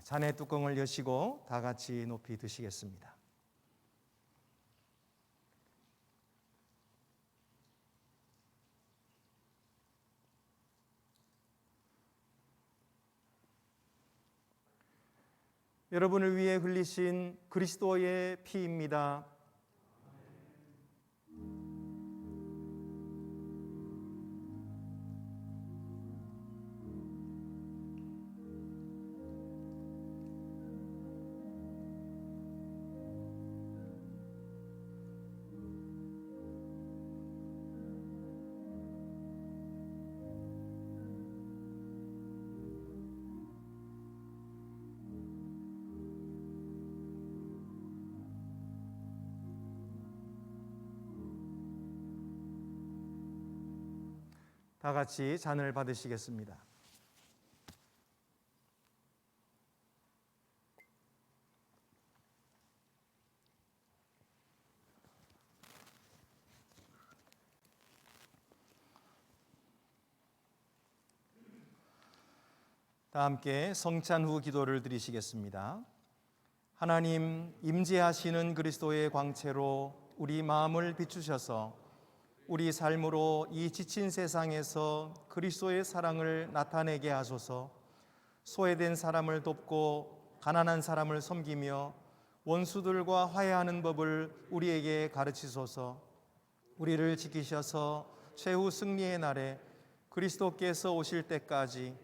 잔의 뚜껑을 여시고 다 같이 높이 드시겠습니다. 여러분을 위해 흘리신 그리스도의 피입니다. 다 같이 잔을 받으시겠습니다. 다 함께 성찬 후 기도를 드리시겠습니다. 하나님, 임재하시는 그리스도의 광채로 우리 마음을 비추셔서 우리 삶으로 이 지친 세상에서 그리스도의 사랑을 나타내게 하소서. 소외된 사람을 돕고 가난한 사람을 섬기며 원수들과 화해하는 법을 우리에게 가르치소서. 우리를 지키셔서 최후 승리의 날에 그리스도께서 오실 때까지,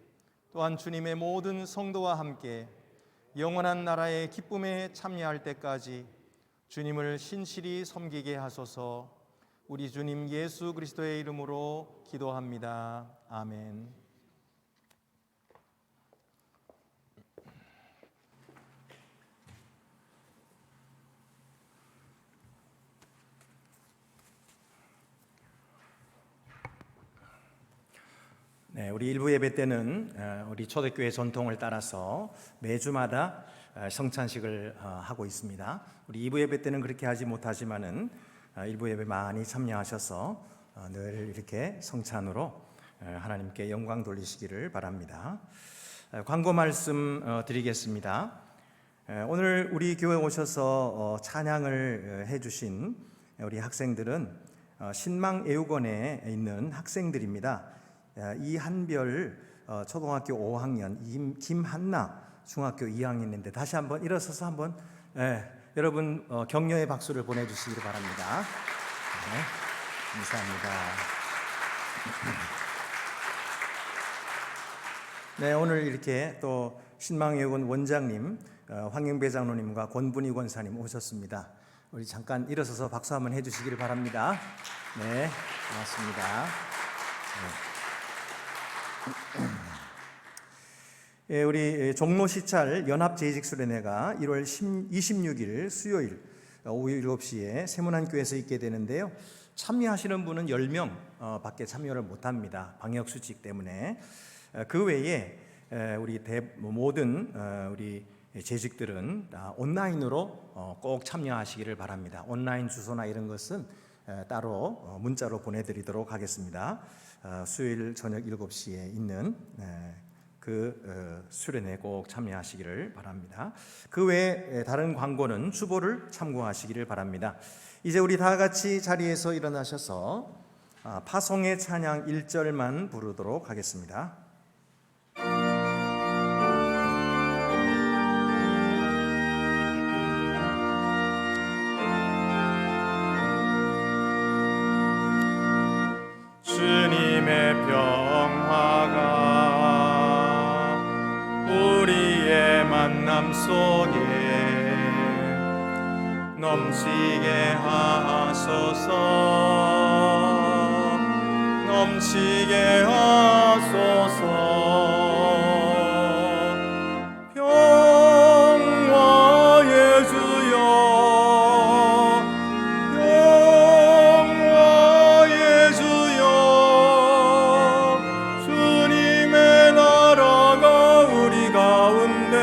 또한 주님의 모든 성도와 함께 영원한 나라의 기쁨에 참여할 때까지 주님을 신실히 섬기게 하소서. 우리 주님 예수 그리스도의 이름으로 기도합니다. 아멘. 네, 우리 일부 예배 때는 우리 초대교회 전통을 따라서 매주마다 성찬식을 하고 있습니다. 우리 2부 예배 때는 그렇게 하지 못하지만은 일부 예배 많이 참여하셔서 늘 이렇게 성찬으로 하나님께 영광 돌리시기를 바랍니다. 광고 말씀 드리겠습니다. 오늘 우리 교회 오셔서 찬양을 해주신 우리 학생들은 신망애육원에 있는 학생들입니다. 이한별 초등학교 5학년, 김한나 중학교 2학년인데 다시 한번 일어서서 한번 여러분 격려의 박수를 보내주시기 바랍니다. 네, 감사합니다. 네, 오늘 이렇게 또 신망애육원 원장님 황영배 장로님과 권분희 권사님 오셨습니다. 우리 잠깐 일어서서 박수 한번 해주시기를 바랍니다. 네, 고맙습니다. 네. 우리 종로시찰 연합재직수련회가 1월 26일 수요일 오후 7시에 세문안교회에서 있게 되는데요. 참여하시는 분은 10명 밖에 참여를 못합니다. 방역수칙 때문에. 그 외에 우리 모든 우리 재직들은 온라인으로 꼭 참여하시기를 바랍니다. 온라인 주소나 이런 것은 따로 문자로 보내드리도록 하겠습니다. 수요일 저녁 7시에 있는 그 수련회 꼭 참여하시기를 바랍니다. 그 외에 다른 광고는 주보를 참고하시기를 바랍니다. 이제 우리 다 같이 자리에서 일어나셔서 파송의 찬양 1절만 부르도록 하겠습니다. 주님의 평화가 우리의 만남 속에 넘치게 하소서. 넘치게 하소서. 평화의 주여, 평화의 주여, 주님의 나라가 우리 가운데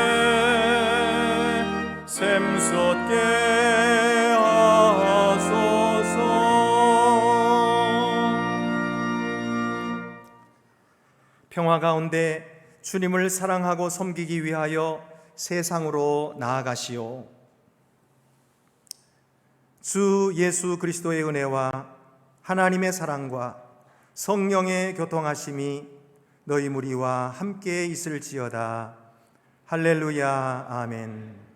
샘솟게 하소서. 평화 가운데 주님을 사랑하고 섬기기 위하여 세상으로 나아가시오. 주 예수 그리스도의 은혜와 하나님의 사랑과 성령의 교통하심이 너희 무리와 함께 있을지어다. 할렐루야. 아멘.